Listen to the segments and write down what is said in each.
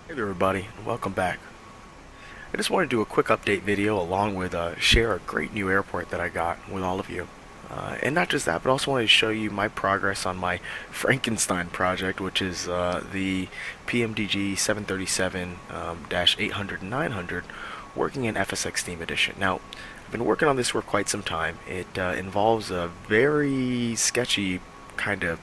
Hey there everybody, and welcome back. I just want to do a quick update video along with share a great new airport that I got with all of you. And not just that, but also wanted to show you my progress on my Frankenstein project, which is the PMDG 737-800 and 900 working in FSX Steam Edition. Now, I've been working on this for quite some time. It involves a very sketchy kind of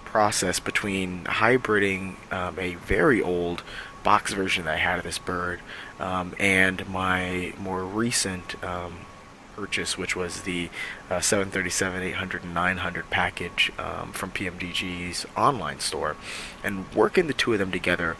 process between hybriding a very old box version that I had of this bird and my more recent purchase, which was the 737, 800, and 900 package from PMDG's online store, and working the two of them together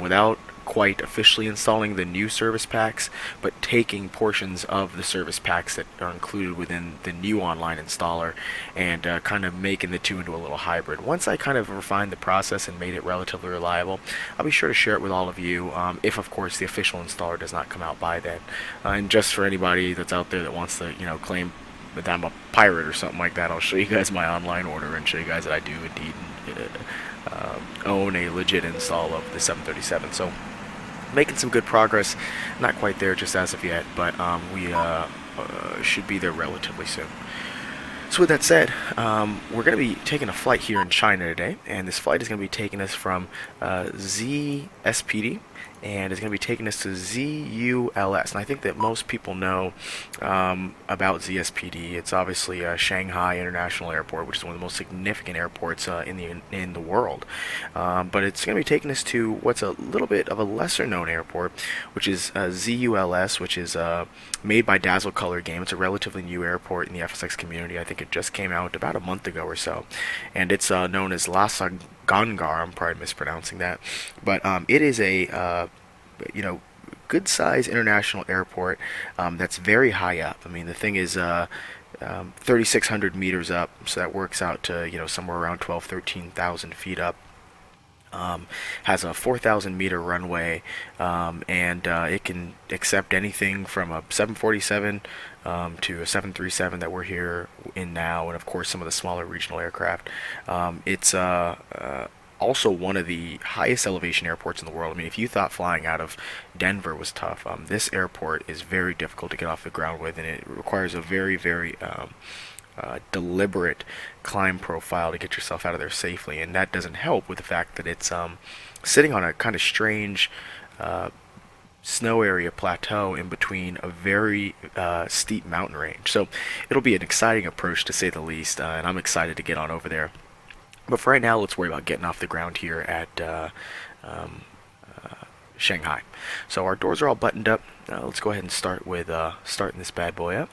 without quite officially installing the new service packs, but taking portions of the service packs that are included within the new online installer and kind of making the two into a little hybrid. Once I kind of refined the process and made it relatively reliable, I'll be sure to share it with all of you, if of course the official installer does not come out by then. And just for anybody that's out there that wants to, claim that I'm a pirate or something like that, I'll show you guys my online order and show you guys that I do indeed own a legit install of the 737. So making some good progress. Not quite there just as of yet, but we should be there relatively soon. So with that said, we're going to be taking a flight here in China today, and this flight is going to be taking us from ZSPD, and it's going to be taking us to ZULS. And I think that most people know about ZSPD. It's obviously Shanghai International Airport, which is one of the most significant airports in the world. But it's going to be taking us to what's a little bit of a lesser-known airport, which is ZULS, which is made by Dazzle Color Game. It's a relatively new airport in the FSX community. I think it just came out about a month ago or so, and it's known as Gangar. I'm probably mispronouncing that, but it is a good size international airport that's very high up. I mean, the thing is 3,600 meters up, so that works out to somewhere around 12, 13,000 feet up. Has a 4,000 meter runway, and it can accept anything from a 747 to a 737 that we're here in now, and of course some of the smaller regional aircraft. It's also one of the highest elevation airports in the world. I mean, if you thought flying out of Denver was tough, this airport is very difficult to get off the ground with, and it requires a very, very deliberate climb profile to get yourself out of there safely. And that doesn't help with the fact that it's sitting on a kind of strange snow area plateau in between a very steep mountain range. So it'll be an exciting approach to say the least, and I'm excited to get on over there. But for right now, let's worry about getting off the ground here at Shanghai. So our doors are all buttoned up. Let's go ahead and start with starting this bad boy up.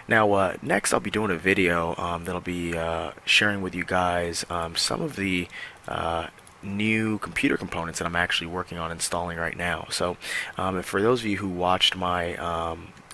Now, next I'll be doing a video that'll be sharing with you guys some of the new computer components that I'm actually working on installing right now. So, for those of you who watched my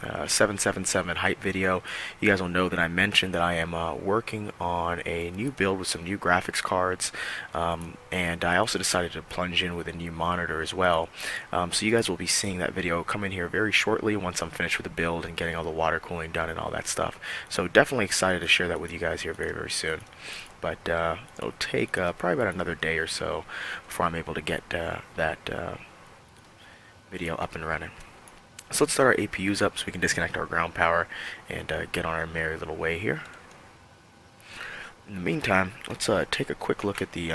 777 hype video, you guys will know that I mentioned that I am working on a new build with some new graphics cards, and I also decided to plunge in with a new monitor as well. So you guys will be seeing that video come in here very shortly once I'm finished with the build and getting all the water cooling done and all that stuff. So definitely excited to share that with you guys here very, very soon. But it'll take probably about another day or so before I'm able to get that video up and running. So let's start our APUs up so we can disconnect our ground power and get on our merry little way here. In the meantime, let's take a quick look at the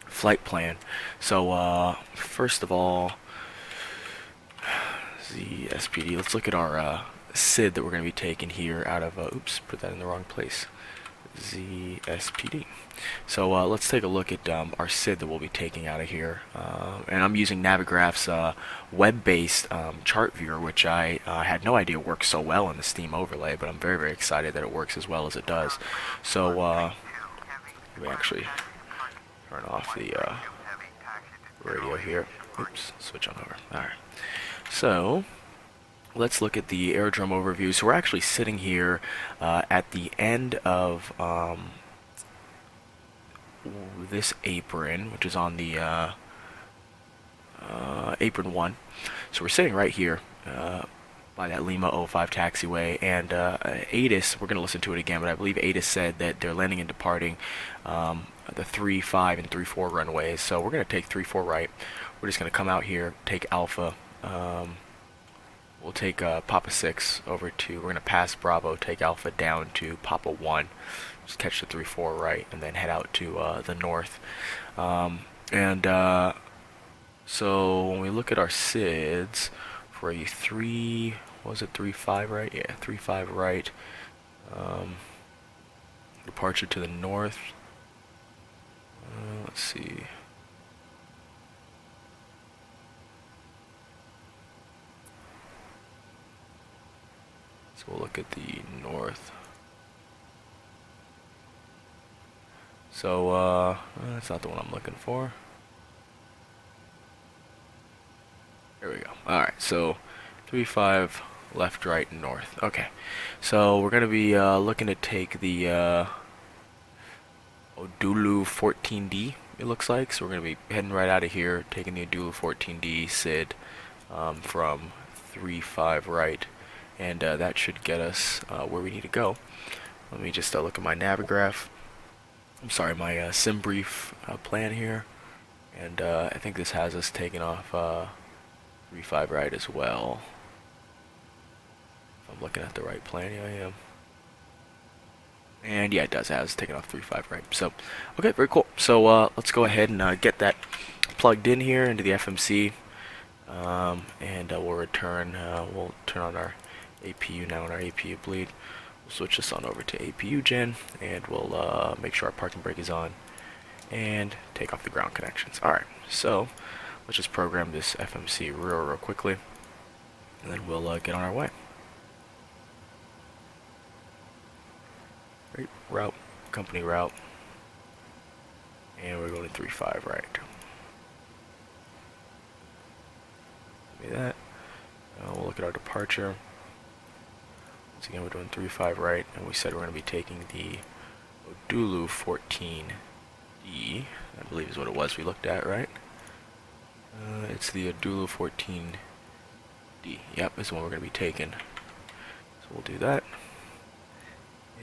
flight plan. So first of all, ZSPD, let's look at our SID that we're going to be taking here out of, oops, put that in the wrong place. ZSPD. So let's take a look at our SID that we'll be taking out of here. And I'm using Navigraph's web-based chart viewer, which I had no idea works so well in the Steam overlay, but I'm very, very excited that it works as well as it does. So let me actually turn off the radio here. Oops, switch on over. Alright. So let's look at the Airdrome Overview. So we're actually sitting here at the end of this apron, which is on the apron 1. So we're sitting right here. by that Lima '05 taxiway. And Addons, we're going to listen to it again, but I believe Addons said that they're landing and departing the 3-5 and 3-4 runways. So we're going to take 3-4 right. We're just going to come out here, take Alpha. We'll take Papa 6 over to, we're going to pass Bravo, take Alpha down to Papa 1. Just catch the 3-4 right, and then head out to the north. So when we look at our SIDs for a 3-5 right? Yeah, 3-5 right. Departure to the north. Let's see. So we'll look at the north. So that's not the one I'm looking for. There we go. Alright, so 3-5 left, right, and north. Okay, so we're going to be looking to take the Odulu 14D, it looks like. So we're going to be heading right out of here, taking the Odulu 14D SID from 3-5 right, and that should get us where we need to go. Let me just look at my Navigraph. I'm sorry, my sim brief plan here, and I think this has us taking off 3-5 right as well. If I'm looking at the right plan, yeah, I am. And yeah, it does have us taking off 3-5 right. So, okay, very cool. So let's go ahead and get that plugged in here into the FMC, and we'll return. We'll turn on our APU now, and our APU bleed. We'll switch this on over to APU gen, and we'll make sure our parking brake is on, and take off the ground connections. Alright, so let's just program this FMC real quickly, and then we'll get on our way. Right, route, company route, and we're going to 3-5 right. Give me that. We'll look at our departure. Once again, we're doing 3-5 right, and we said we're going to be taking the Odulu 14D, I believe is what it was we looked at, right? It's the Odulu 14D. Yep, this is the one we're going to be taking. So we'll do that.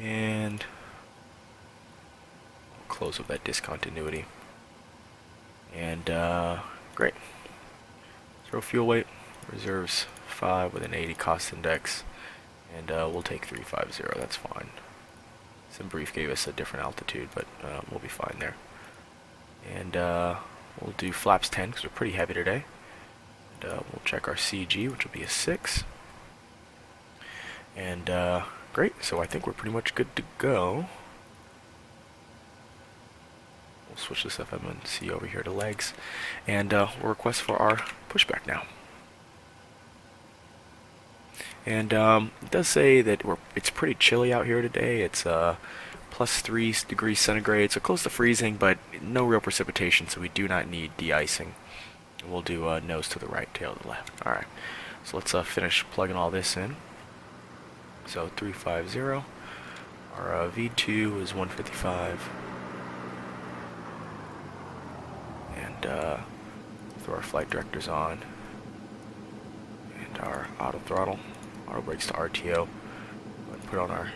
And we'll close with that discontinuity. And great. Throw fuel weight, reserves 5 with an 80 cost index. And we'll take 350, that's fine. Sim brief gave us a different altitude, but we'll be fine there. And we'll do flaps 10 because we're pretty heavy today. And we'll check our CG, which will be a 6. And great, so I think we're pretty much good to go. We'll switch this FMC over here to legs. And we'll request for our pushback now. And it does say that it's pretty chilly out here today. It's plus 3 degrees centigrade, so close to freezing, but no real precipitation, so we do not need de-icing. We'll do nose to the right, tail to the left. Alright, so let's finish plugging all this in. So 350, our V2 is 155, and throw our flight directors on, and our auto throttle. Auto brakes to RTO, and put on our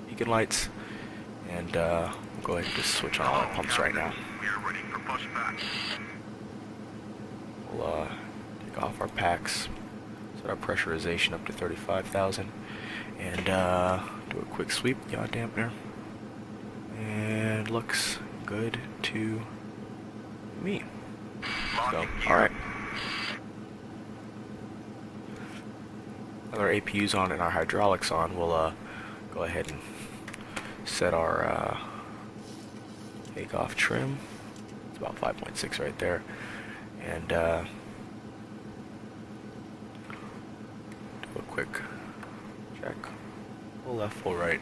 beacon lights, and we'll go ahead and just switch on all our pumps right now. We are ready for pushback. We'll take off our packs, set our pressurization up to 35,000, and do a quick sweep, yaw dampener, and looks good to me. So, alright. With our APUs on and our hydraulics on, we'll go ahead and set our takeoff trim. It's about 5.6 right there. And do a quick check. Full left, full right,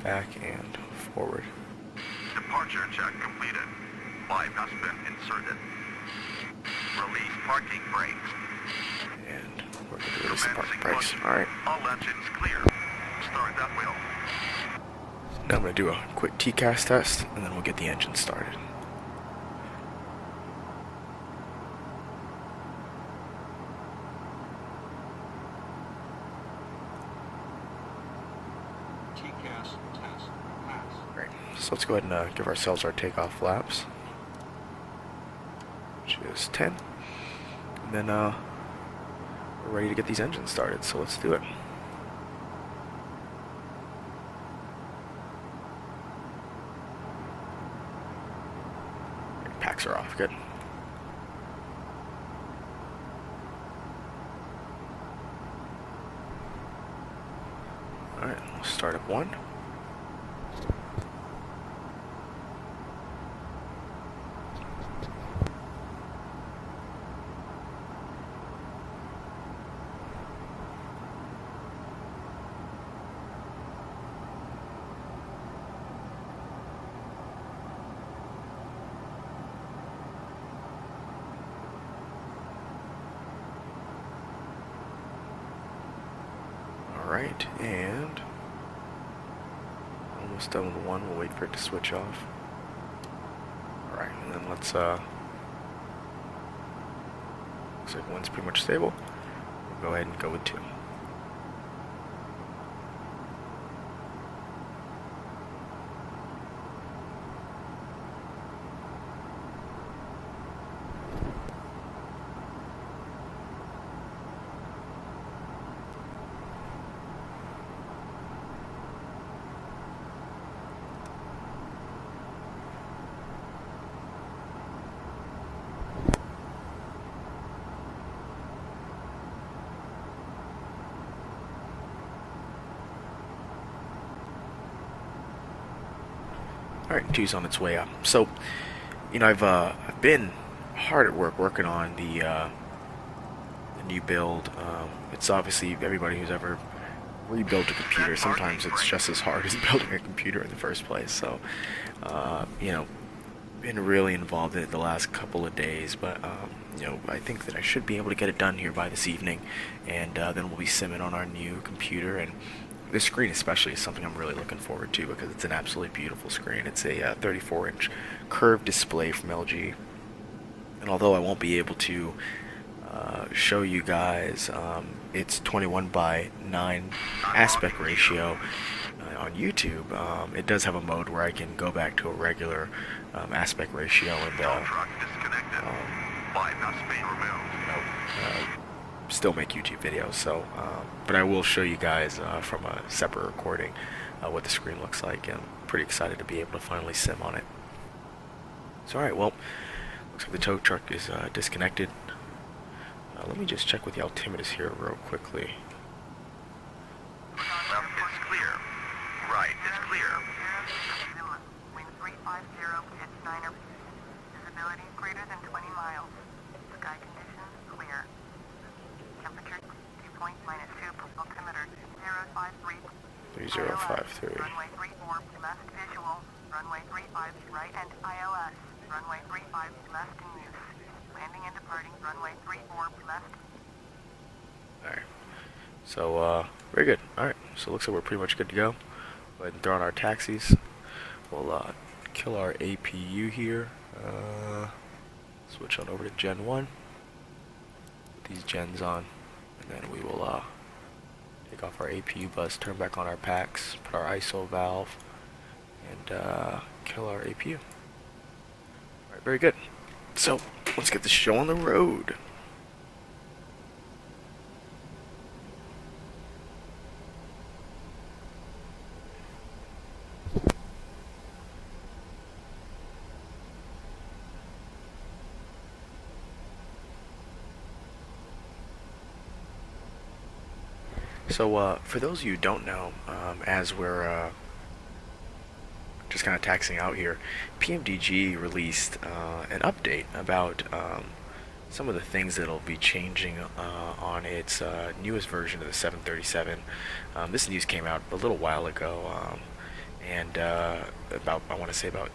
back and forward. Departure check completed. 5 has been inserted. Release parking brakes. And we're going to release the parking brakes. Alright. All engines clear. Start that wheel. Now I'm going to do a quick TCAS test, and then we'll get the engine started. So let's go ahead and give ourselves our takeoff flaps, which is 10. And then we're ready to get these engines started, so let's do it. Packs are off, good. Alright, we'll start up 1. Alright, and almost done with 1, we'll wait for it to switch off. Alright, and then let's looks like 1's pretty much stable. We'll go ahead and go with 2. Alright, 2's on its way up. So, you know, I've been hard at work working on the new build. It's obviously everybody who's ever rebuilt a computer, sometimes it's just as hard as building a computer in the first place. So, you know, been really involved in it the last couple of days, but you know, I think that I should be able to get it done here by this evening, and then we'll be simming on our new computer. And this screen especially is something I'm really looking forward to because it's an absolutely beautiful screen. It's a 34-inch curved display from LG, and although I won't be able to show you guys its 21:9 aspect ratio on YouTube, it does have a mode where I can go back to a regular aspect ratio and still make YouTube videos. So, but I will show you guys from a separate recording what the screen looks like. I'm pretty excited to be able to finally sim on it. So, alright, well, looks like the tow truck is disconnected. Let me just check what the altimeter is here real quickly. Left is clear. Right is clear. Wind 350, pitch 9er. Visibility greater than 20 miles. Sky conditions clear. Temperature dew point -2. Altimeter 053. 3053. Runway 34 domestic visual. Runway 35 right and ILS. Runway 35 domestic use. Landing and departing runway 34 domestic. Alright. So, very good. Alright, so it looks like we're pretty much good to go. Go ahead and throw on our taxis. We'll kill our APU here. Switch on over to Gen 1. Put these gens on. And then we will take off our APU bus, turn back on our packs, put our ISO valve, and kill our APU. Alright, very good. So, let's get the show on the road. So, for those of you who don't know, as we're just kind of taxing out here, PMDG released an update about some of the things that'll be changing on its newest version of the 737. This news came out a little while ago, and about, I want to say about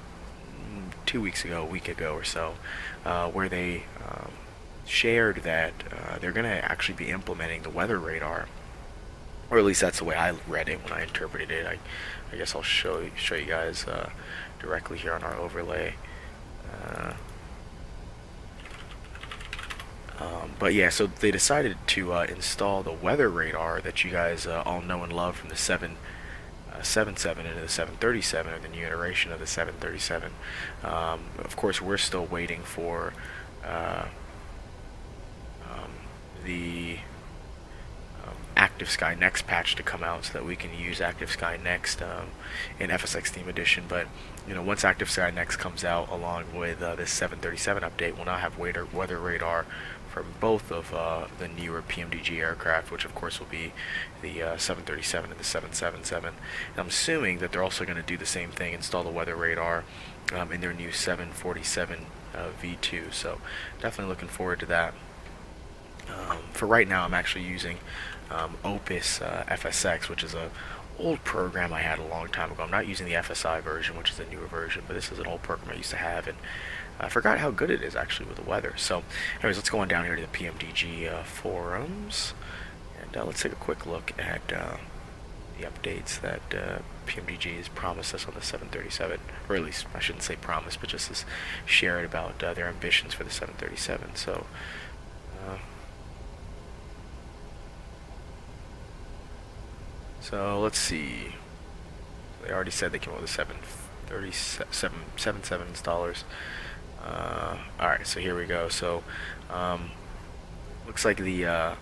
2 weeks ago, a week ago or so, where they shared that they're going to actually be implementing the weather radar. Or at least that's the way I read it when I interpreted it. I guess I'll show you guys directly here on our overlay. But yeah, so they decided to install the weather radar that you guys all know and love from the 7.7 into the 737, or the new iteration of the 737. Of course, we're still waiting for the Active Sky Next patch to come out so that we can use Active Sky Next in FSX Theme Edition. But once Active Sky Next comes out along with this 737 update, we'll now have weather radar from both of the newer PMDG aircraft, which of course will be the 737 and the 777. And I'm assuming that they're also going to do the same thing, install the weather radar in their new 747 V2. So definitely looking forward to that. For right now, I'm actually using Orbx FSX, which is a old program I had a long time ago. I'm not using the FSI version, which is a newer version, but this is an old program I used to have, and I forgot how good it is actually with the weather. So anyways, let's go on down here to the PMDG forums, and let's take a quick look at the updates that PMDG has promised us on the 737, or at least I shouldn't say promise, but just as shared about their ambitions for the 737. So let's see. They already said they came up with a 7.7 installers. Alright, so here we go. So looks like the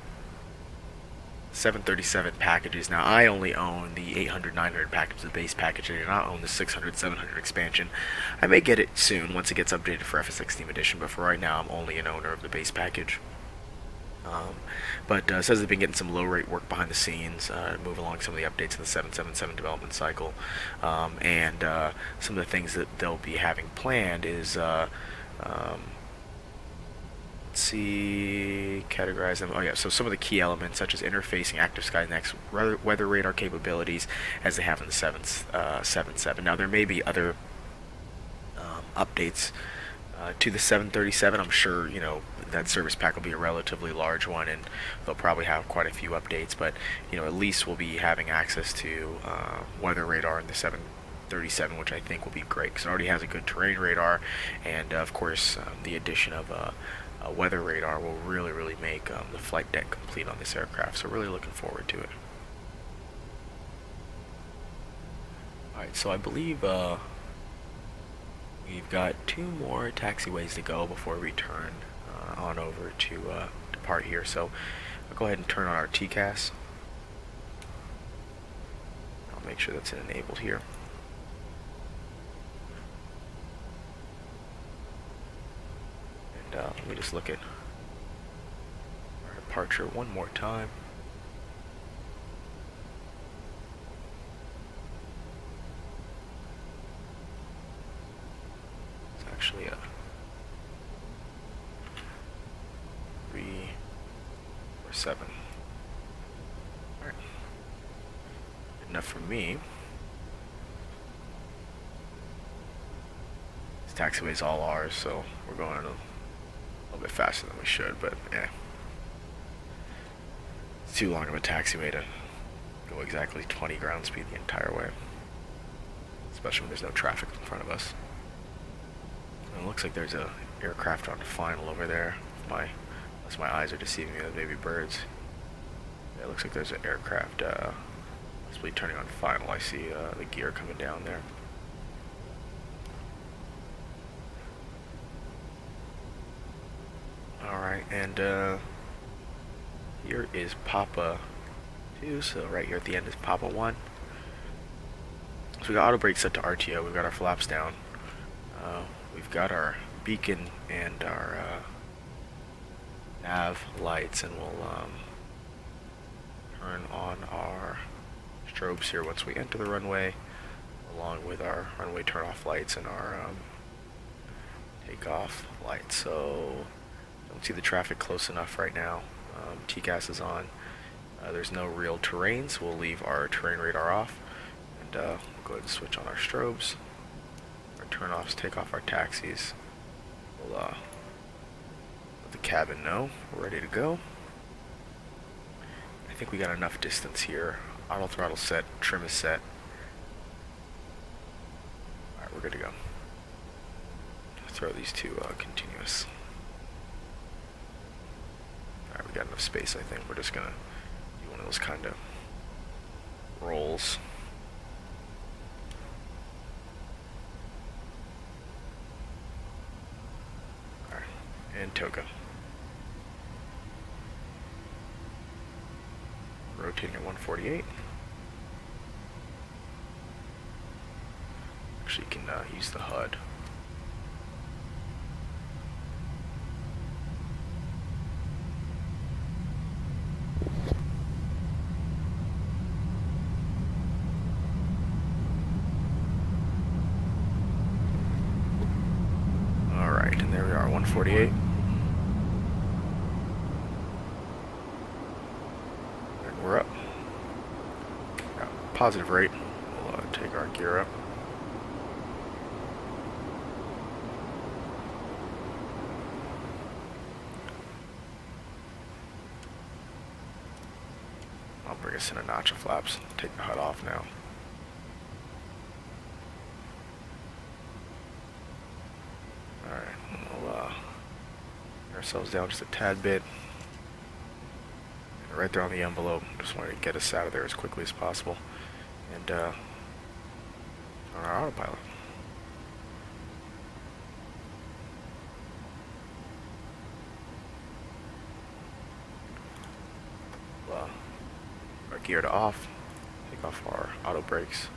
737 packages. Now I only own the 800-900 package, the base package. I do not own the 600-700 expansion. I may get it soon once it gets updated for FSX Theme Edition, but for right now I'm only an owner of the base package. But it says they've been getting some low rate work behind the scenes, move along some of the updates in the 777 development cycle, and some of the things that they'll be having planned is, let's see, categorize them. Oh yeah, so some of the key elements such as interfacing Active Sky Next weather radar capabilities as they have in the 777. Now there may be other updates to the 737. I'm sure that service pack will be a relatively large one, and they'll probably have quite a few updates, but at least we'll be having access to weather radar in the 737, which I think will be great because it already has a good terrain radar, and of course the addition of a weather radar will really make the flight deck complete on this aircraft, so really looking forward to it. Alright, so I believe we've got 2 more taxiways to go before we turn on over to depart here. So I'll go ahead and turn on our TCAS. I'll make sure that's enabled here. And let me just look at our departure one more time. It's actually a 347. Alright. Good enough for me. This taxiway is all ours, so we're going a little bit faster than we should, but yeah. It's too long of a taxiway to go exactly 20 ground speed the entire way. Especially when there's no traffic in front of us. And it looks like there's a aircraft on final over there. Unless my eyes are deceiving me, those baby birds. Yeah, it looks like there's an aircraft possibly turning on final. I see the gear coming down there. Alright, and here is Papa 2, so right here at the end is Papa 1. So we got auto brake set to RTO, we've got our flaps down, we've got our beacon and our nav lights, and we'll turn on our strobes here once we enter the runway, along with our runway turn-off lights and our takeoff lights. So don't see the traffic close enough right now. TCAS is on. There's no real terrain, so we'll leave our terrain radar off, and we'll go ahead and switch on our strobes, our turn-offs, take off our taxis. We'll let the cabin know we're ready to go. I think we got enough distance here. Auto throttle set, trim is set. Alright, we're good to go. Throw these two continuous. Alright, we got enough space, I think. We're just gonna do one of those kind of rolls. and Toga. Rotating at 148. Actually, you can use the HUD. Alright, and there we are, 148. And we're up. Got a positive rate. We'll take our gear up. I'll bring us in a notch of flaps. Take the HUD off now. Alright, we'll get ourselves down just a tad bit. And right there on the envelope. Just wanted to get us out of there as quickly as possible. And on our autopilot. Our gear to off, take off our auto brakes.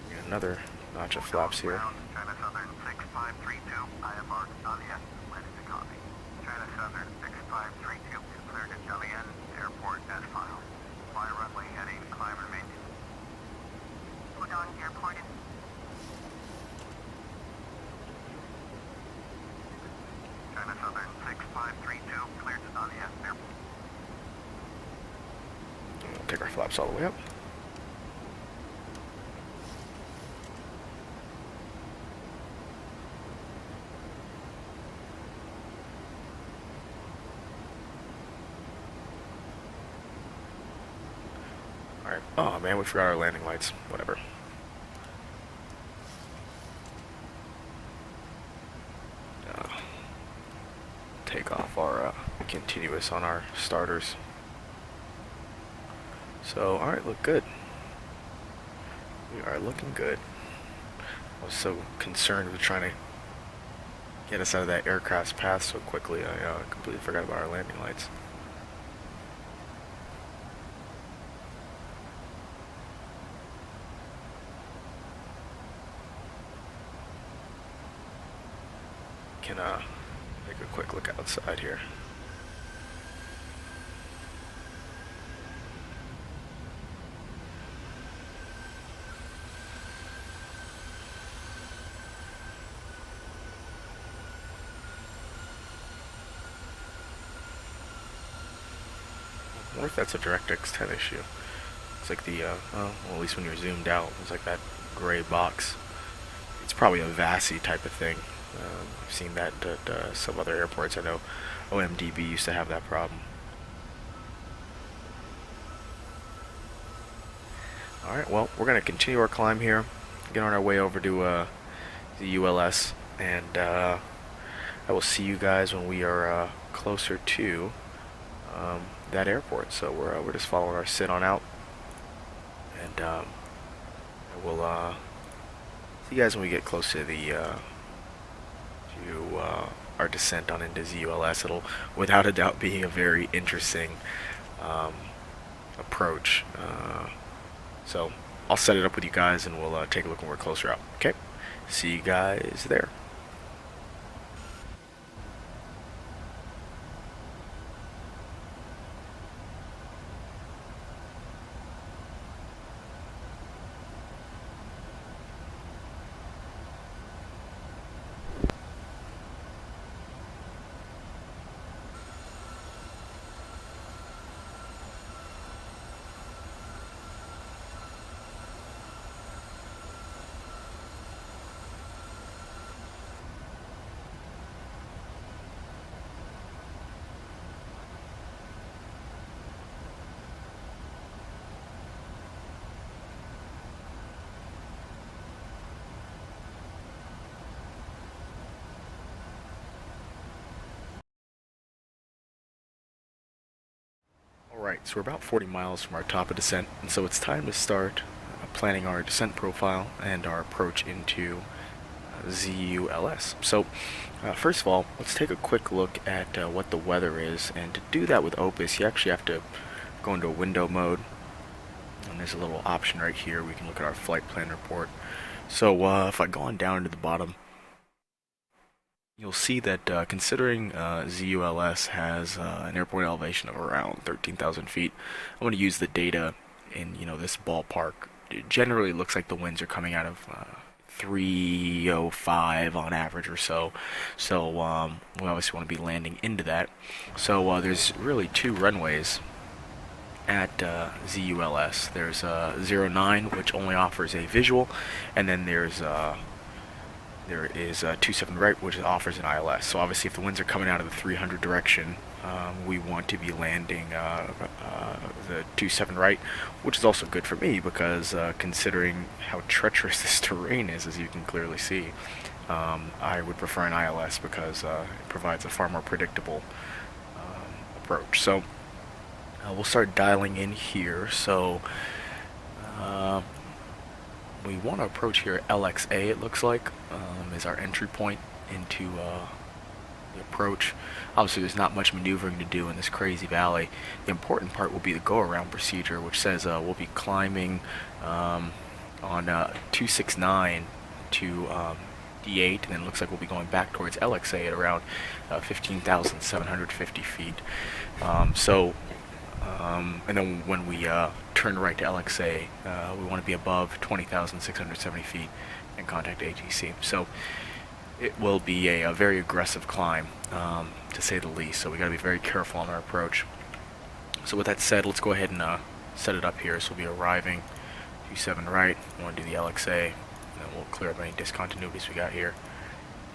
Get another notch of flaps here. China Southern 6532, IFR Dahlia, ready to copy. China Southern 6532, cleared to Dalian Airport as filed. Fly runway heading, climb remain. Udon Airport. China Southern 6532, cleared to Dahlia Airport. We'll take our flaps all the way up. Alright. Oh man, we forgot our landing lights. Whatever. Take off our continuous on our starters. So, alright, look good. We are looking good. I was so concerned with trying to get us out of that aircraft's path so quickly, I completely forgot about our landing lights. Can take a quick look outside here. I wonder if that's a DirectX 10 issue. It's like the, well, at least when you're zoomed out, it's like that gray box. It's probably a VASI type of thing. I've seen that at some other airports. I know OMDB used to have that problem. Alright, well, we're going to continue our climb here. Get on our way over to the ULS, and I will see you guys when we are closer to that airport. So we're just following our sit on out, and we'll see you guys when we get close to the our descent on into ZULS. It'll without a doubt be a very interesting approach. So I'll set it up with you guys, and we'll take a look when we're closer out. Okay, see you guys there. Alright, so we're about 40 miles from our top of descent, and so it's time to start planning our descent profile and our approach into ZULS. So first of all, let's take a quick look at what the weather is, and to do that with Opus, you actually have to go into a window mode, and there's a little option right here. We can look at our flight plan report. So if I go on down to the bottom, you'll see that considering ZULS has an airport elevation of around 13,000 feet, I'm going to use the data in this ballpark. It generally looks like the winds are coming out of 305 on average or so. So we obviously want to be landing into that. So there's really two runways at ZULS. There's 09, which only offers a visual, and then there is 27 right, which offers an ILS. So obviously if the winds are coming out of the 300 direction, we want to be landing the 27 right, which is also good for me because considering how treacherous this terrain is, as you can clearly see, I would prefer an ILS because it provides a far more predictable approach. So we'll start dialing in here. So we want to approach here LXA, it looks like, is our entry point into the approach. Obviously there's not much maneuvering to do in this crazy valley. The important part will be the go-around procedure, which says we'll be climbing on 269 to D8, and then it looks like we'll be going back towards LXA at around 15,750 feet. And then when we turn right to LXA, we want to be above 20,670 feet and contact ATC. So it will be a very aggressive climb, to say the least. So we got to be very careful on our approach. So with that said, let's go ahead and set it up here. So we'll be arriving 27 right. We want to do the LXA, and then we'll clear up any discontinuities we got here.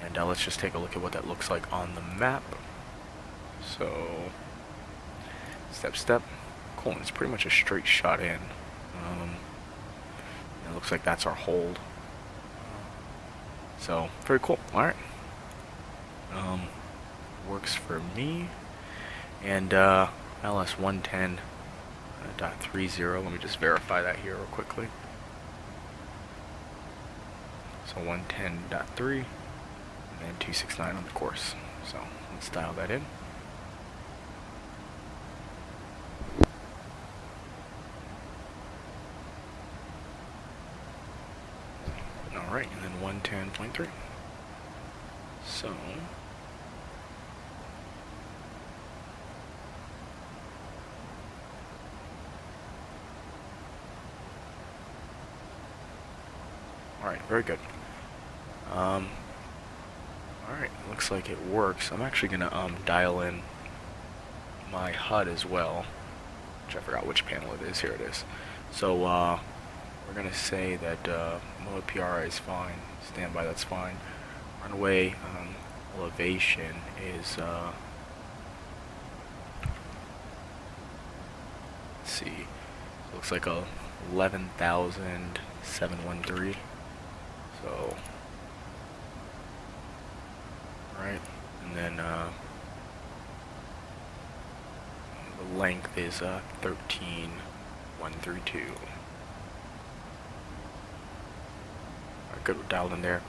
And let's just take a look at what that looks like on the map. So step. Cool, and it's pretty much a straight shot in. It looks like that's our hold. So, very cool. Alright. Works for me. And LS 110.30. Let me just verify that here real quickly. So 110.3 and then 269 on the course. So let's dial that in. Alright, and then 110.3. So alright, very good. Alright, looks like it works. I'm actually gonna dial in my HUD as well, which I forgot which panel it is. Here it is. So we're gonna say that mode PRI is fine, standby, that's fine. Runway elevation is let's see, it looks like 11,713. So right, and then the length is 13,132. Good, we're dialed in there.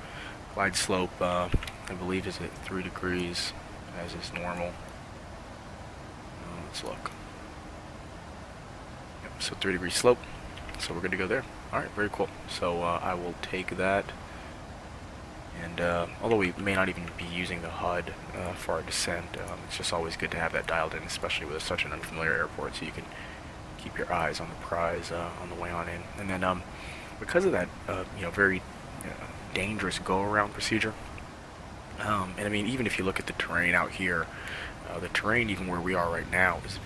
Glide slope, I believe, is at 3 degrees, as is normal. Let's look. Yep, so 3-degree slope. So we're good to go there. Alright, very cool. So I will take that. And although we may not even be using the HUD for our descent, it's just always good to have that dialed in, especially with such an unfamiliar airport, so you can keep your eyes on the prize on the way on in. And then because of that, very dangerous go-around procedure. And I mean, even if you look at the terrain out here, the terrain even where we are right now is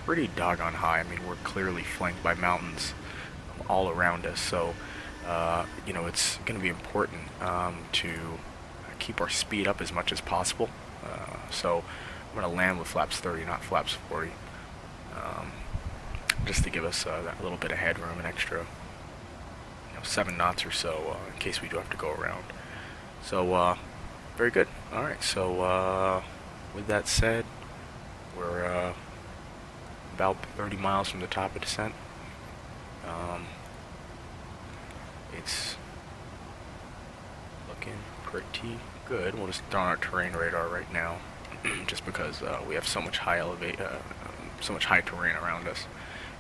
pretty doggone high. I mean, we're clearly flanked by mountains all around us. So, it's going to be important to keep our speed up as much as possible. So I'm going to land with flaps 30, not flaps 40, just to give us that little bit of headroom, an extra 7 knots or so in case we do have to go around. So very good. Alright, so with that said, we're about 30 miles from the top of descent. It's looking pretty good. We'll just throw on our terrain radar right now, just because we have so much so much high terrain around us.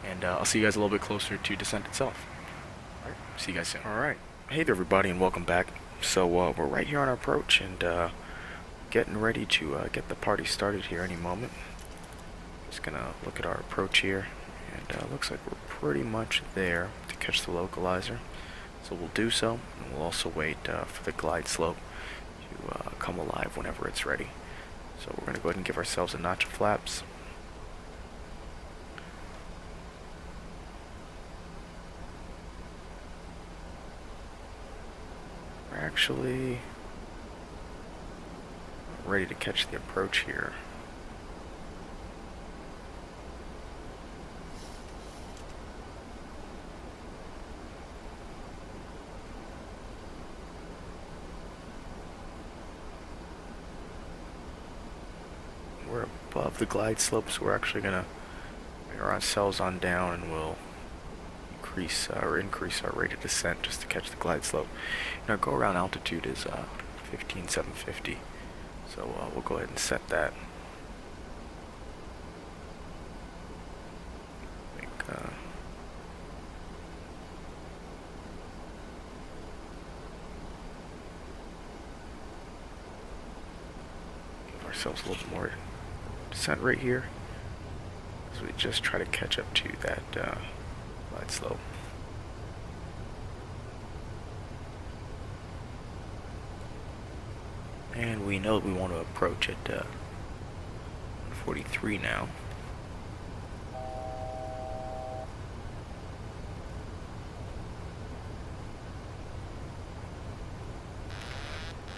And I'll see you guys a little bit closer to descent itself. Alright, see you guys soon. Alright, hey there everybody and welcome back. So we're right here on our approach and getting ready to get the party started here any moment. Just gonna look at our approach here, and looks like we're pretty much there to catch the localizer. So we'll do so, and we'll also wait for the glide slope to come alive whenever it's ready. So we're gonna go ahead and give ourselves a notch of flaps. We're actually ready to catch the approach here. We're above the glide slope, so we're actually gonna bring ourselves on down, and we'll increase our rate of descent just to catch the glide slope. And our go around altitude is 15,750, so we'll go ahead and set that. Give ourselves a little bit more descent right here, so we just try to catch up to that glide slope. And we know that we want to approach at 43 now.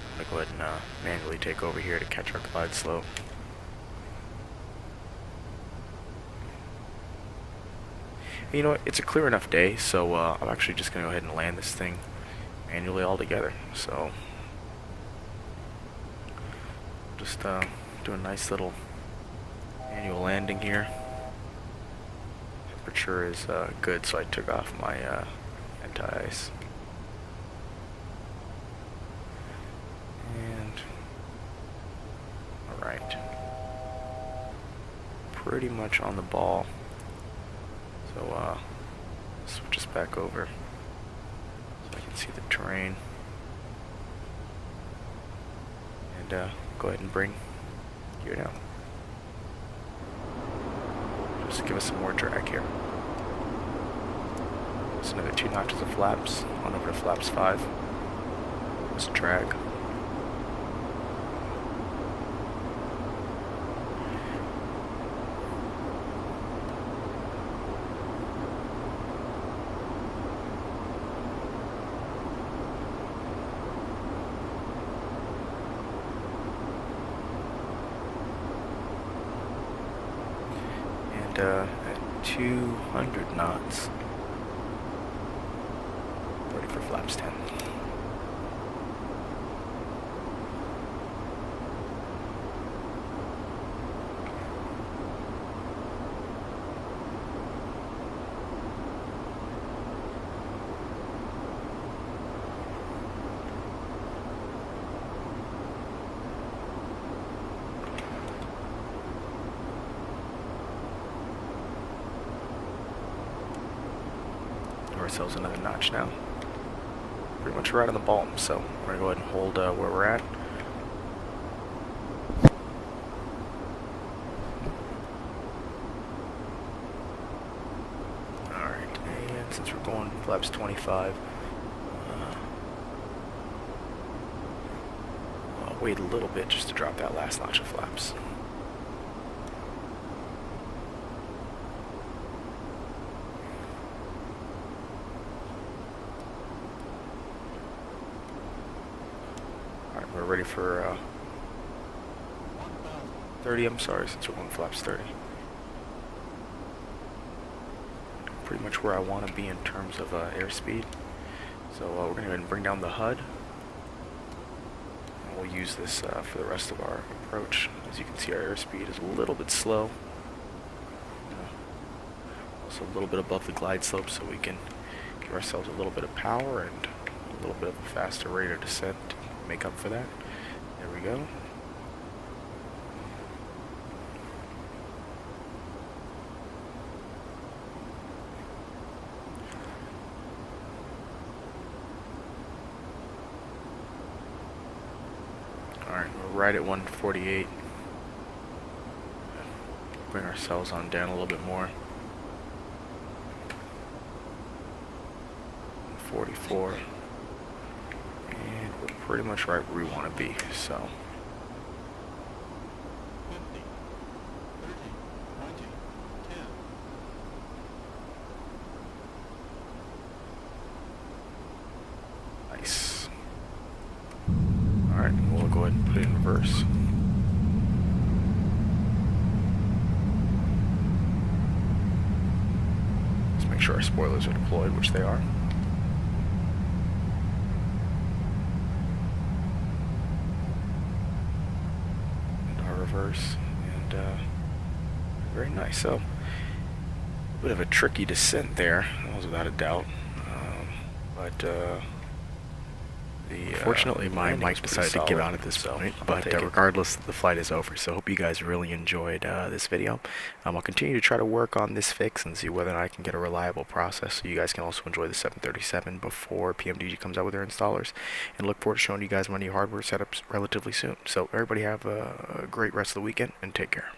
I'm going to go ahead and manually take over here to catch our glide slope. You know what, it's a clear enough day, so I'm actually just going to go ahead and land this thing manually altogether. So just do a nice little manual landing here. Temperature is good, so I took off my anti-ice. And alright. Pretty much on the ball. So switch us back over so I can see the terrain. And go ahead and bring gear down. Just give us some more drag here. Just another 2 notches of flaps on over to flaps 5. Just drag. At 200 knots, ready for flaps 10. Ourselves another notch now. Pretty much right on the ball, so we're gonna go ahead and hold where we're at. Alright, and since we're going flaps 25, I'll wait a little bit just to drop that last notch of flaps. We're ready for 30, I'm sorry, since we're going flaps 30. Pretty much where I want to be in terms of airspeed. So we're going to go ahead and bring down the HUD. And we'll use this for the rest of our approach. As you can see, our airspeed is a little bit slow. Also a little bit above the glide slope, so we can give ourselves a little bit of power and a little bit of a faster rate of descent. make up for that. There we go. Alright, we're right at 148. Bring ourselves on down a little bit more. 44. And we're pretty much right where we want to be, so. 50, 30, 20, 10. Nice. Alright, we'll go ahead and put it in reverse. Let's make sure our spoilers are deployed, which they are. And our reverse, and very nice. So, a bit of a tricky descent there, that was without a doubt. But Unfortunately, my mic decided to give out at this point, but regardless, the flight is over, so I hope you guys really enjoyed this video. I'll continue to try to work on this fix and see whether or not I can get a reliable process so you guys can also enjoy the 737 before PMDG comes out with their installers, and look forward to showing you guys my new hardware setups relatively soon. So everybody have a great rest of the weekend, and take care.